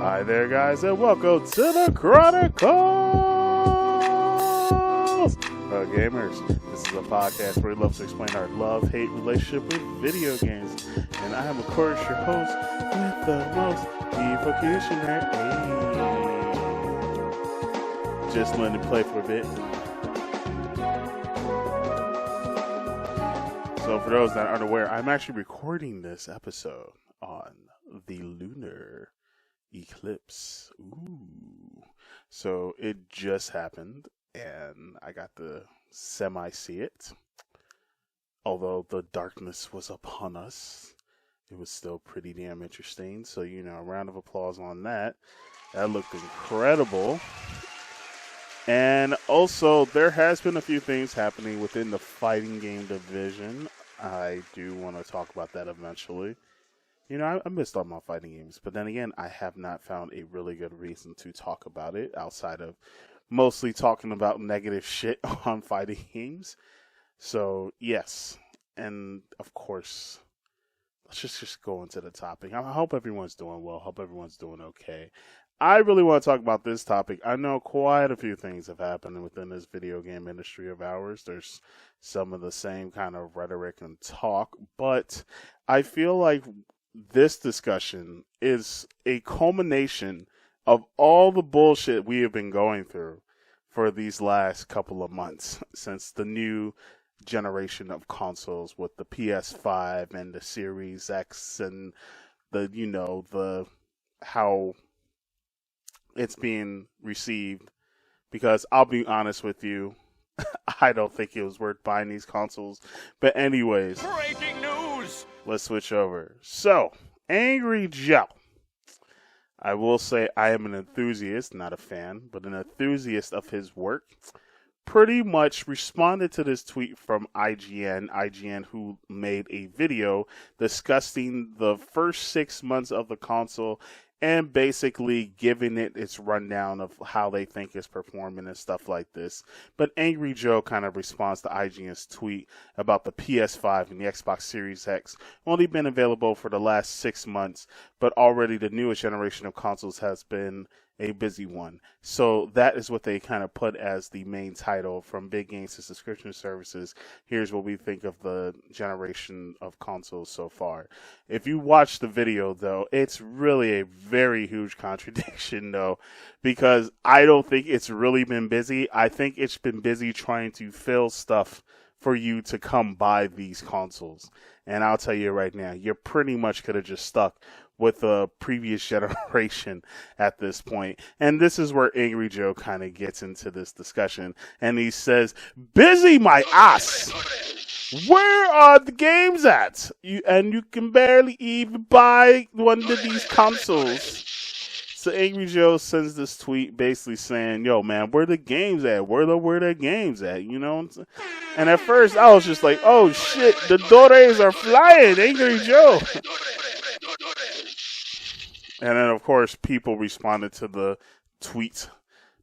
Hi there, guys, and welcome to the Chronicles of Gamers. This is a podcast where we love to explain our love-hate relationship with video games. And I am, of course, your host with the most, Efocutioner. Hey. Just letting it play for a bit. So for those that aren't aware, I'm actually recording this episode on the lunar eclipse. Ooh. So it just happened and I got to semi-see it. Although the darkness was upon us, it was still pretty damn interesting. So, a round of applause on that. That looked incredible. And also, there has been a few things happening within the fighting game division. I do want to talk about that eventually. I missed all my fighting games, but then again, I have not found a really good reason to talk about it outside of mostly talking about negative shit on fighting games. So, yes. And, of course, let's just go into the topic. I hope everyone's doing well. Hope everyone's doing okay. I really want to talk about this topic. I know quite a few things have happened within this video game industry of ours. There's some of the same kind of rhetoric and talk, but I feel like this discussion is a culmination of all the bullshit we have been going through for these last couple of months since the new generation of consoles with the PS5 and the Series X and the how it's being received, because I'll be honest with you, I don't think it was worth buying these consoles. But anyways, breaking news. Let's switch over. So, Angry Joe. I will say I am an enthusiast, not a fan, but an enthusiast of his work. Pretty much responded to this tweet from IGN, who made a video discussing the first 6 months of the console and basically giving it its rundown of how they think it's performing and stuff like this. But Angry Joe kind of responds to IGN's tweet about the PS5 and the Xbox Series X only been available for the last 6 months, but already the newest generation of consoles has been a busy one. So that is what they kind of put as the main title, from big games to subscription services. Here's what we think of the generation of consoles so far. If you watch the video, though, it's really a very huge contradiction, though, because I don't think it's really been busy. I think it's been busy trying to fill stuff for you to come buy these consoles. And I'll tell you right now, you pretty much could have just stuck with the previous generation at this point. And this is where Angry Joe kind of gets into this discussion. And he says, busy my ass. Where are the games at? You can barely even buy one of these consoles. So Angry Joe sends this tweet basically saying, yo, man, where the games at? Where the games at? You know what I'm saying? And at first I was just like, oh shit, the Dores are flying, Angry Joe. And then, of course, people responded to the tweet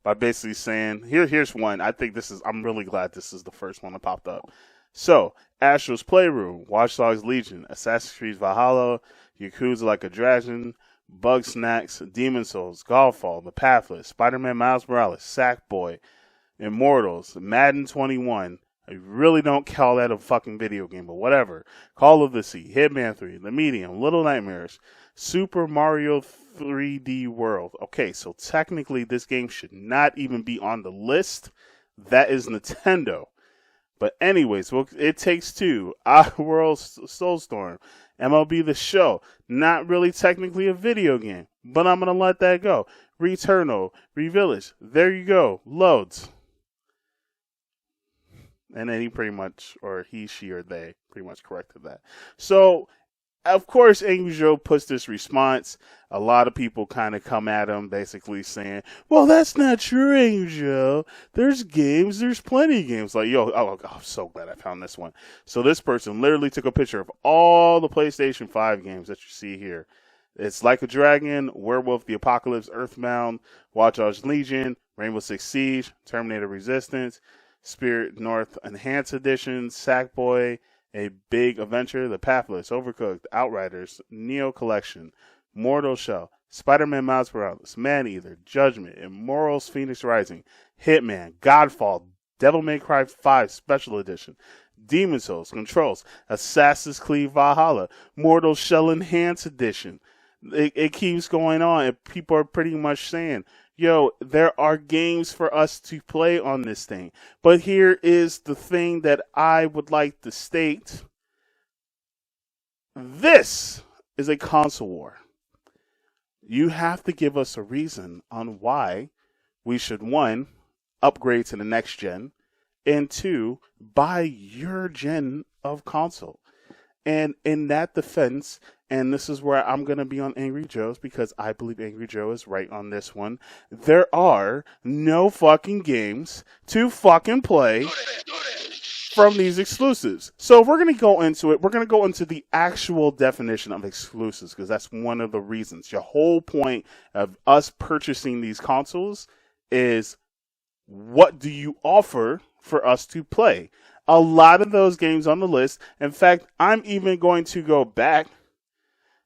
by basically saying, here's one. I'm really glad this is the first one that popped up. So, Astro's Playroom, Watch Dogs Legion, Assassin's Creed Valhalla, Yakuza Like a Dragon, Bug Snacks, Demon Souls, Godfall, The Pathless, Spider-Man Miles Morales, Sackboy, Immortals, Madden 21. I really don't call that a fucking video game, but whatever. Call of the Sea, Hitman 3, The Medium, Little Nightmares, Super Mario 3D World. Okay, so technically this game should not even be on the list. That is Nintendo. But anyways, well, It Takes Two, World Soulstorm, MLB The Show. Not really technically a video game, but I'm going to let that go. Returnal, Revillage. There you go. Loads. And then he pretty much, or he, she, or they pretty much corrected that. So, of course, Angry Joe puts this response. A lot of people kind of come at him basically saying, well, that's not true, Angry Joe. There's plenty of games. Like, I'm so glad I found this one. So this person literally took a picture of all the PlayStation 5 games that you see here. It's Like a Dragon, Werewolf the Apocalypse, Earthbound, Watch Dogs Legion, Rainbow Six Siege, Terminator Resistance, Spirit North Enhanced Edition, Sackboy, A Big Adventure, The Pathless, Overcooked, Outriders, Neo Collection, Mortal Shell, Spider-Man Miles Morales, Man-Eater, Judgment, Immortals Phoenix Rising, Hitman, Godfall, Devil May Cry 5 Special Edition, Demon Souls, Controls, Assassin's Creed Valhalla, Mortal Shell Enhanced Edition. It keeps going on, and people are pretty much saying, yo, there are games for us to play on this thing. But here is the thing that I would like to state. This is a console war. You have to give us a reason on why we should, one, upgrade to the next gen, and two, buy your gen of console. And in that defense, and this is where I'm going to be on Angry Joe's, because I believe Angry Joe is right on this one, there are no fucking games to fucking play from these exclusives. So if we're going to go into it, we're going to go into the actual definition of exclusives, because that's one of the reasons. Your whole point of us purchasing these consoles is, what do you offer for us to play? A lot of those games on the list. In fact, I'm even going to go back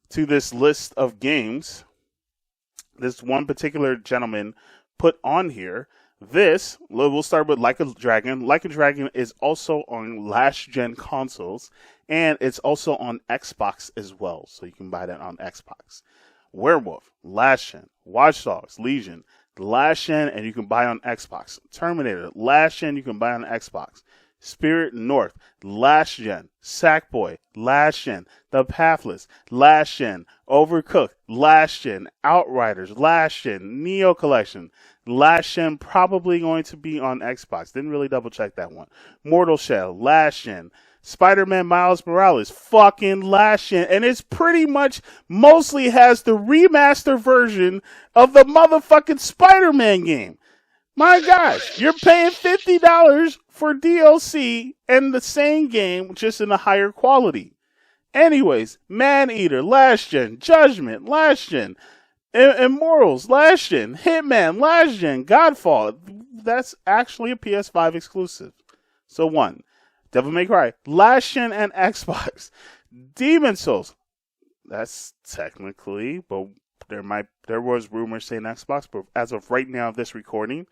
to this list of games this one particular gentleman put on here. This, we'll start with Like a Dragon. Like a Dragon is also on last-gen consoles, and it's also on Xbox as well, so you can buy that on Xbox. Werewolf, last-gen. Watch Dogs, Legion, last-gen, and you can buy on Xbox. Terminator, last-gen, you can buy on Xbox. Spirit North, last-gen. Sackboy, last-gen. The Pathless, last-gen. Overcooked, last-gen. Outriders, last-gen. Neo Collection, last-gen, probably going to be on Xbox. Didn't really double-check that one. Mortal Shell, last-gen. Spider-Man Miles Morales, fucking last-gen. And it's pretty much mostly has the remaster version of the motherfucking Spider-Man game. My gosh, you're paying $50 for DLC and the same game, just in a higher quality. Anyways, Man-Eater, last-gen. Judgment, last-gen. Immortals, last-gen. Hitman, last-gen. Godfall, that's actually a PS5 exclusive. So one. Devil May Cry, last-gen and Xbox. Demon Souls, that's technically, but there was rumors saying Xbox, but as of right now, this recording,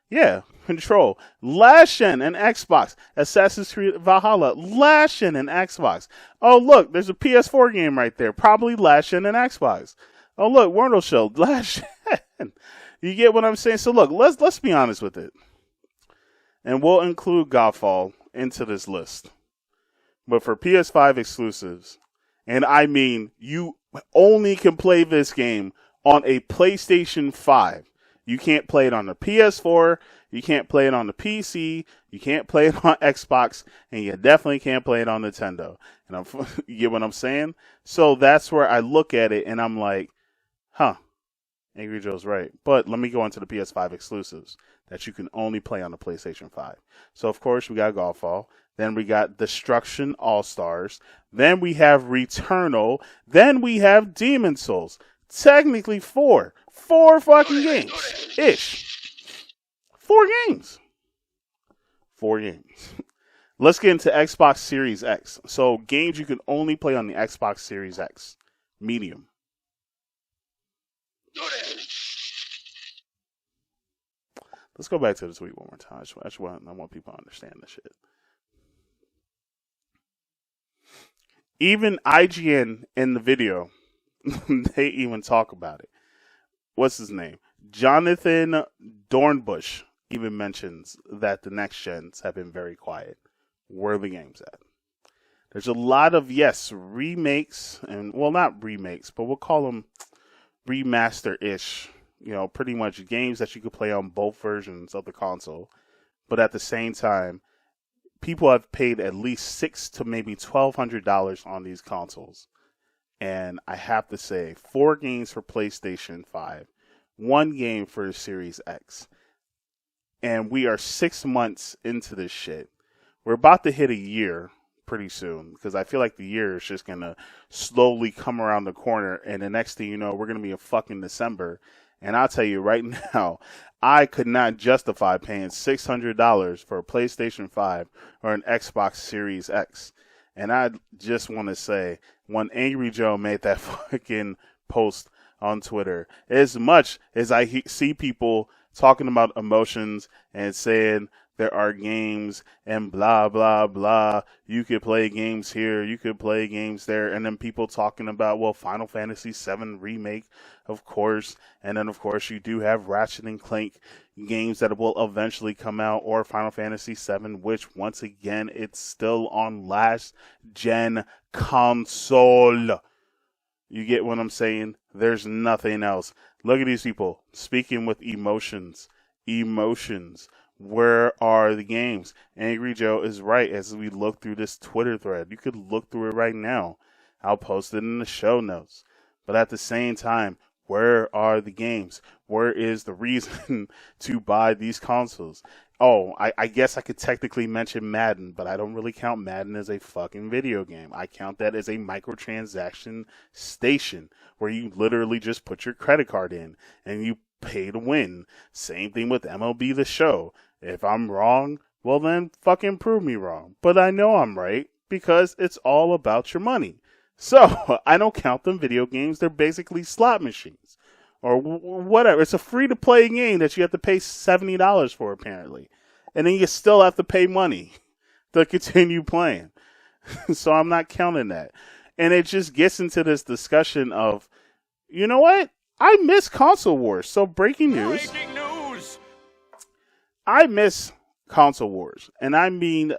yeah, Control, last-gen and Xbox. Assassin's Creed Valhalla, last-gen and Xbox. Oh, look, there's a PS4 game right there, probably last-gen and Xbox. Oh, look, Mortal Shell, last-gen. You get what I'm saying? So look, let's be honest with it. And we'll include Godfall into this list. But for PS5 exclusives, and I mean, you only can play this game on a PlayStation 5. You can't play it on the PS4, you can't play it on the PC, you can't play it on Xbox, and you definitely can't play it on Nintendo. And you get what I'm saying? So that's where I look at it and I'm like, Angry Joe's right. But let me go into the PS5 exclusives that you can only play on the PlayStation 5. So, of course, we got Godfall. Then we got Destruction All-Stars. Then we have Returnal. Then we have Demon Souls. Technically four. Four fucking games. Ish. 4 games. 4 games. Let's get into Xbox Series X. So, games you can only play on the Xbox Series X. Medium. Let's go back to the tweet one more time. I want people to understand this shit. Even IGN in the video, they even talk about it. What's his name? Jonathan Dornbush even mentions that the next gens have been very quiet. Where are the games at? There's a lot of, yes, remakes, and well, not remakes, but we'll call them remaster-ish. You know, pretty much games that you could play on both versions of the console. But at the same time, people have paid at least $600 to maybe $1,200 on these consoles. And I have to say, 4 games for PlayStation 5, 1 game for the Series X. And we are 6 months into this shit. We're about to hit a year pretty soon, because I feel like the year is just going to slowly come around the corner. And the next thing you know, we're going to be in fucking December. And I'll tell you right now, I could not justify paying $600 for a PlayStation 5 or an Xbox Series X. And I just want to say, when Angry Joe made that fucking post on Twitter. As much as I see people talking about emotions and saying there are games and blah, blah, blah. You could play games here, you could play games there. And then people talking about, well, Final Fantasy VII Remake, of course. And then, of course, you do have Ratchet and Clank games that will eventually come out, or Final Fantasy VII, which, once again, it's still on last-gen console. You get what I'm saying? There's nothing else. Look at these people speaking with emotions. Emotions. Where are the games? Angry Joe is right. As we look through this Twitter thread, you could look through it right now. I'll post it in the show notes. But at the same time, where are the games? Where is the reason to buy these consoles? Oh, I guess I could technically mention Madden, but I don't really count Madden as a fucking video game. I count that as a microtransaction station where you literally just put your credit card in and you pay to win. Same thing with MLB The Show. If I'm wrong, well then fucking prove me wrong. But I know I'm right because it's all about your money. So I don't count them video games. They're basically slot machines or whatever. It's a free-to-play game that you have to pay $70 for apparently. And then you still have to pay money to continue playing. So I'm not counting that. And it just gets into this discussion of, you know what? I miss console wars. So breaking news. I miss console wars. And I mean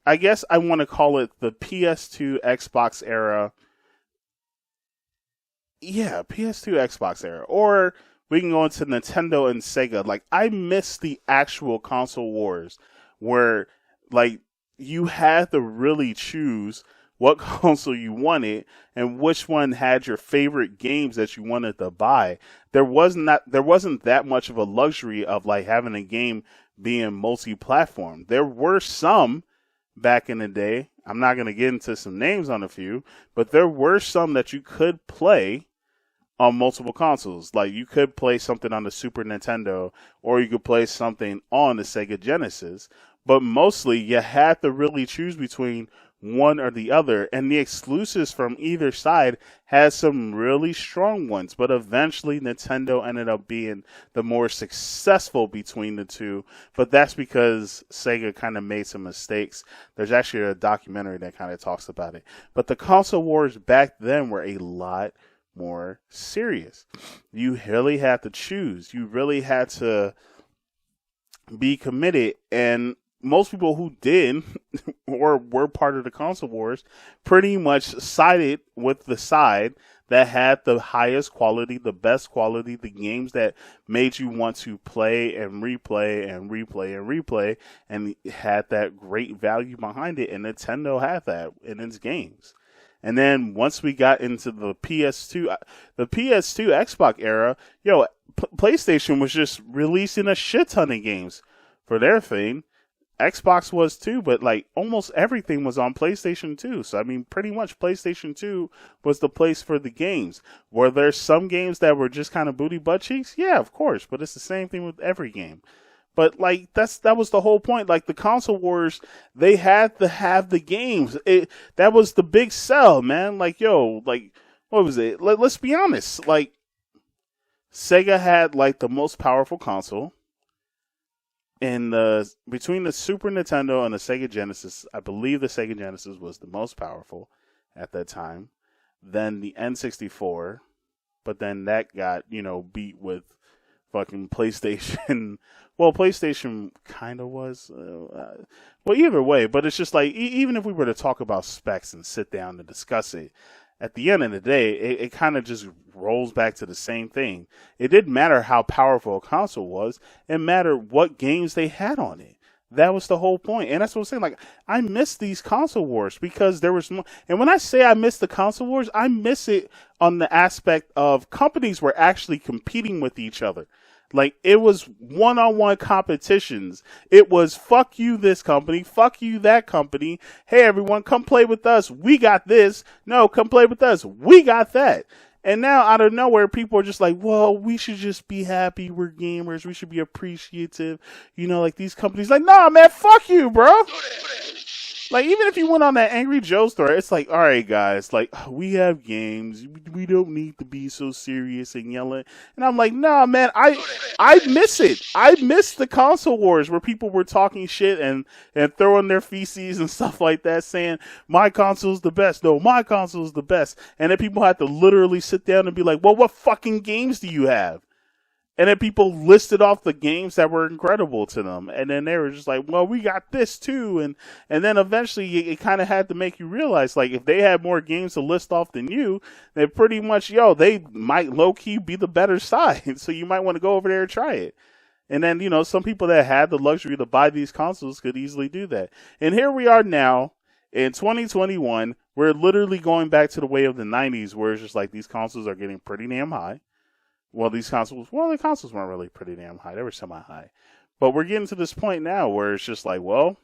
I guess I want to call it the PS2 Xbox era. Yeah, PS2 Xbox era. Or we can go into Nintendo and Sega. Like, I miss the actual console wars where, like, you had to really choose what console you wanted and which one had your favorite games that you wanted to buy. There wasn't that much of a luxury of like having a game being multi-platform. There were some back in the day. I'm not going to get into some names on a few, but there were some that you could play on multiple consoles. Like you could play something on the Super Nintendo or you could play something on the Sega Genesis, but mostly you had to really choose between one or the other, and the exclusives from either side had some really strong ones, but eventually Nintendo ended up being the more successful between the two, but that's because Sega kind of made some mistakes. There's actually a documentary that kind of talks about it, but the console wars back then were a lot more serious. You really had to choose. You really had to be committed, and most people who did or were part of the console wars pretty much sided with the side that had the highest quality, the best quality, the games that made you want to play and replay and replay and replay, and had that great value behind it. And Nintendo had that in its games. And then once we got into the PS2 Xbox era, PlayStation was just releasing a shit ton of games for their thing. Xbox was too, but like almost everything was on PlayStation 2. So I mean, pretty much PlayStation 2 was the place for the games. Were there some games that were just kind of booty butt cheeks? Yeah, of course, but it's the same thing with every game. But like that was the whole point. Like the console wars, they had to have the games. That was the big sell, man. Like what was it? Let's be honest. Like Sega had like the most powerful console. Between the Super Nintendo and the Sega Genesis, I believe the Sega Genesis was the most powerful at that time. Then the N64, but then that got, beat with fucking PlayStation. Well, PlayStation kind of was. Well, either way, but it's just like, even if we were to talk about specs and sit down and discuss it, at the end of the day, it kind of just rolls back to the same thing. It didn't matter how powerful a console was. It mattered what games they had on it. That was the whole point. And that's what I'm saying. Like, I miss these console wars because there was more. And when I say I miss the console wars, I miss it on the aspect of companies were actually competing with each other. Like, it was one-on-one competitions. It was, fuck you, this company. Fuck you, that company. Hey, everyone, come play with us. We got this. No, come play with us. We got that. And now, out of nowhere, people are just like, well, we should just be happy. We're gamers. We should be appreciative. Like, these companies like, nah, man, fuck you, bro. Like, even if you went on that Angry Joe story, it's like, all right, guys, like, we have games. We don't need to be so serious and yelling. And I'm like, nah, man, I miss it. I miss the console wars where people were talking shit and throwing their feces and stuff like that, saying, my console's the best. No, my console's the best. And then people had to literally sit down and be like, well, what fucking games do you have? And then people listed off the games that were incredible to them. And then they were just like, well, we got this too. And then eventually it kind of had to make you realize, like, if they had more games to list off than you, then pretty much, they might low-key be the better side. So you might want to go over there and try it. And then, some people that had the luxury to buy these consoles could easily do that. And here we are now in 2021. We're literally going back to the way of the 90s, where it's just like these consoles are getting pretty damn high. Well, the consoles weren't really pretty damn high. They were semi-high. But we're getting to this point now where it's just like, well,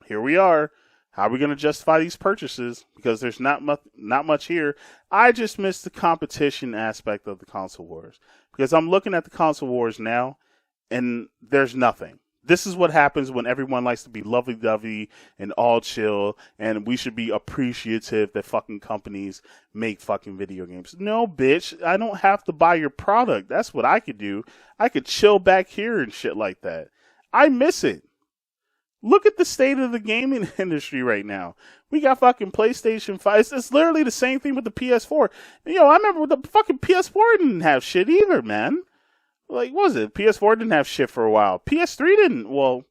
here we are. How are we going to justify these purchases? Because there's not much here. I just miss the competition aspect of the console wars. Because I'm looking at the console wars now, and there's nothing. This is what happens when everyone likes to be lovey-dovey and all chill, and we should be appreciative that fucking companies make fucking video games. No, bitch, I don't have to buy your product. That's what I could do. I could chill back here and shit like that. I miss it. Look at the state of the gaming industry right now. We got fucking PlayStation 5. It's literally the same thing with the PS4. I remember the fucking PS4 didn't have shit either, man. Like, what was it? PS4 didn't have shit for a while. PS3 didn't. Well,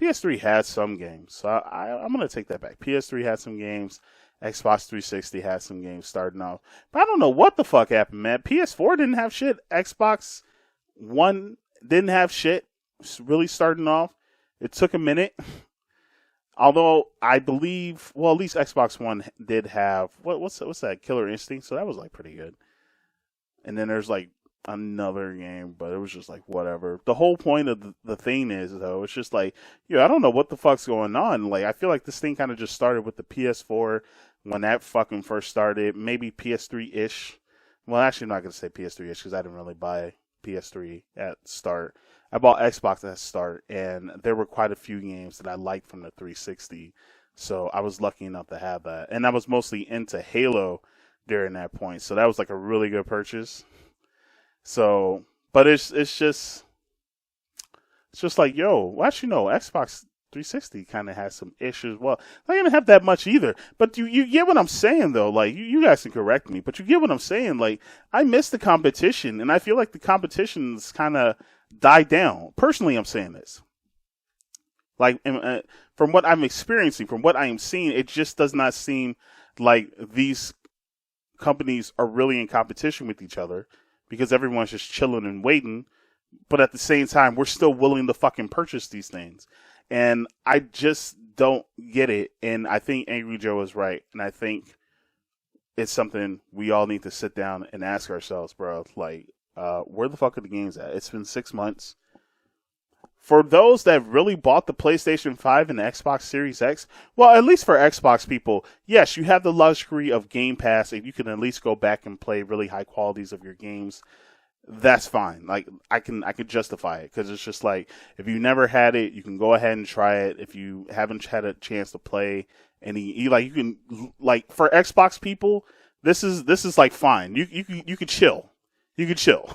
PS3 had some games. So I'm going to take that back. PS3 had some games. Xbox 360 had some games starting off. But I don't know what the fuck happened, man. PS4 didn't have shit. Xbox One didn't have shit. Really starting off. It took a minute. Although I believe, well, at least Xbox One did have, what's that? Killer Instinct. So that was like pretty good. And then there's like another game, but it was just like whatever. The whole point of the thing is, though, it's just like, I don't know what the fuck's going on. Like, I feel like this thing kind of just started with the PS4 when that fucking first started. Maybe PS3-ish. Well, actually, I'm not going to say PS3-ish because I didn't really buy PS3 at start. I bought Xbox at start, and there were quite a few games that I liked from the 360. So I was lucky enough to have that. And I was mostly into Halo during that point. So that was like a really good purchase. So, but it's just like, well, actually, no, Xbox 360 kind of has some issues. Well, I didn't have that much either. But you get what I'm saying, though. Like, you guys can correct me, but you get what I'm saying. Like, I miss the competition, and I feel like the competition's kind of died down. Personally, I'm saying this. Like, from what I'm experiencing, from what I am seeing, it just does not seem like these companies are really in competition with each other. Because everyone's just chilling and waiting. But at the same time, we're still willing to fucking purchase these things. And I just don't get it. And I think Angry Joe is right. And I think it's something we all need to sit down and ask ourselves, bro. Like, where the fuck are the games at? It's been 6 months. For those that really bought the PlayStation 5 and the Xbox Series X, well, at least for Xbox people, yes, you have the luxury of Game Pass, and you can at least go back and play really high qualities of your games. That's fine. Like, I can justify it, because it's just like, if you never had it, you can go ahead and try it. If you haven't had a chance to play any, you can, like, for Xbox people, this is like fine. You could chill. You could chill.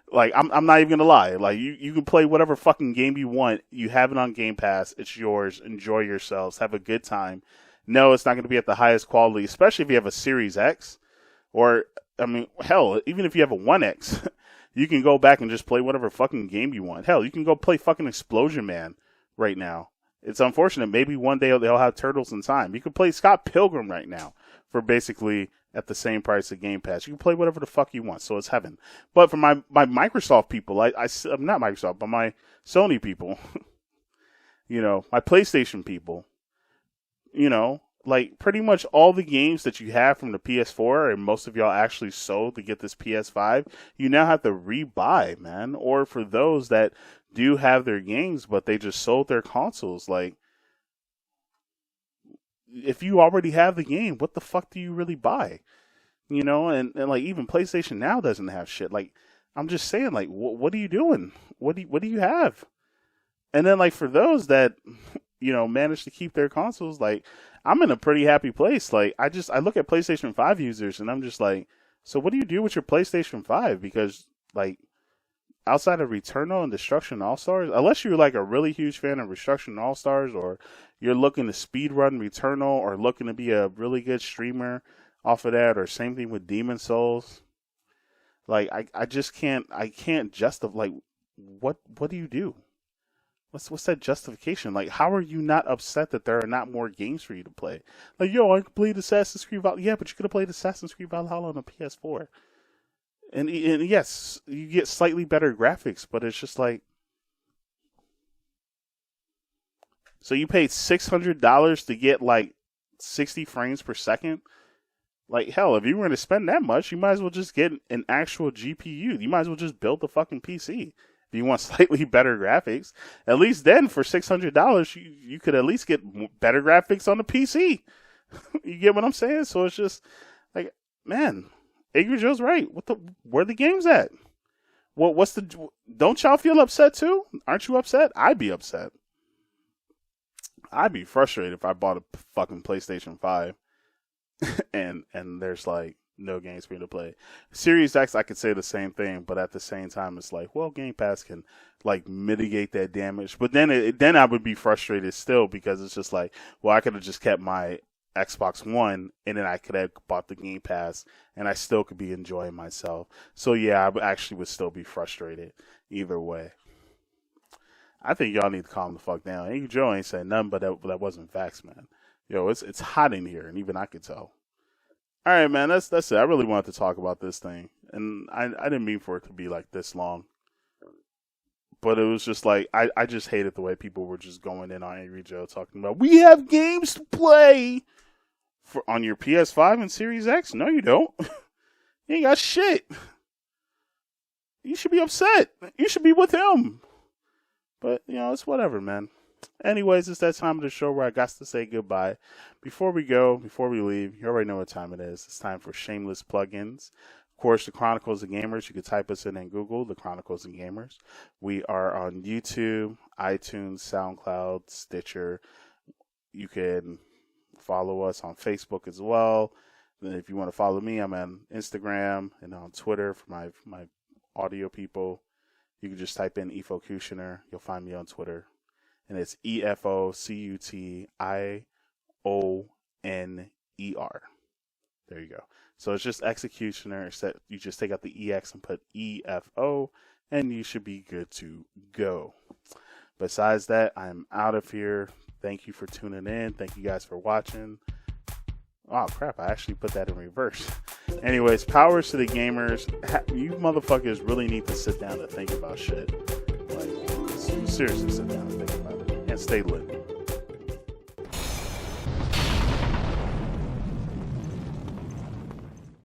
Like, I'm not even gonna lie. Like, you can play whatever fucking game you want. You have it on Game Pass. It's yours. Enjoy yourselves. Have a good time. No, it's not gonna be at the highest quality, especially if you have a Series X, or, I mean, hell, even if you have a 1X, you can go back and just play whatever fucking game you want. Hell, you can go play fucking Explosion Man right now. It's unfortunate. Maybe one day they'll have Turtles in Time. You can play Scott Pilgrim right now for basically at the same price of Game Pass. You can play whatever the fuck you want, so it's heaven. But for my Microsoft people, I'm not Microsoft, but my Sony people, my PlayStation people, like, pretty much all the games that you have from the PS4, and most of y'all actually sold to get this PS5, you now have to rebuy, man. Or for those that do have their games, but they just sold their consoles, like, if you already have the game, what the fuck do you really buy? And like, even PlayStation Now doesn't have shit. Like, I'm just saying, like, what are you doing? What do you have? And then, like, for those that manage to keep their consoles, like, I'm in a pretty happy place. Like, I look at PlayStation 5 users and I'm just like, so what do you do with your PlayStation 5? Because, like, outside of Returnal and Destruction All-Stars, unless you're like a really huge fan of Destruction All-Stars, or you're looking to speedrun Returnal, or looking to be a really good streamer off of that, or same thing with Demon Souls, like, I can't justify, like, what do you do? What's that justification? Like, how are you not upset that there are not more games for you to play? Like, yo, I played Assassin's Creed Valhalla. Yeah, but you could have played Assassin's Creed Valhalla on a PS4. And yes, you get slightly better graphics, but it's just like, so you paid $600 to get like 60 frames per second? Like, hell, if you were going to spend that much, you might as well just get an actual GPU. You might as well just build the fucking PC. If you want slightly better graphics, at least then for $600, you could at least get better graphics on the PC. You get what I'm saying? So it's just like, man, Angry Joe's right. Where the games at? Don't y'all feel upset too? Aren't you upset? I'd be upset. I'd be frustrated if I bought a fucking PlayStation 5 and there's like no games for me to play. Series X, I could say the same thing, but at the same time, it's like, well, Game Pass can like mitigate that damage. But then I would be frustrated still, because it's just like, well, I could have just kept my Xbox One and then I could have bought the Game Pass and I still could be enjoying myself. So yeah, I actually would still be frustrated either way. I think y'all need to calm the fuck down. Angry Joe ain't saying nothing, but that wasn't facts, man. Yo, it's hot in here, and even I could tell. All right, man, that's it. I really wanted to talk about this thing, and I didn't mean for it to be like this long. But it was just like, I just hated the way people were just going in on Angry Joe, talking about, we have games to play on your PS5 and Series X. No, you don't. You ain't got shit. You should be upset. You should be with him. But, it's whatever, man. Anyways, it's that time of the show where I got to say goodbye. Before we leave, you already know what time it is. It's time for shameless plugins. Of course, the Chronicles of Gamers. You can type us in Google, the Chronicles of Gamers. We are on YouTube, iTunes, SoundCloud, Stitcher. You can follow us on Facebook as well. And if you want to follow me, I'm on Instagram and on Twitter for my audio people. You can just type in Efocutioner. You'll find me on Twitter. And it's EFOCUTIONER. There you go. So it's just Executioner, except you just take out the EX and put EFO, and you should be good to go. Besides that, I'm out of here. Thank you for tuning in. Thank you guys for watching. Oh, crap. I actually put that in reverse. Anyways, powers to the gamers. You motherfuckers really need to sit down and think about shit. Like, seriously sit down and think about it. And stay lit.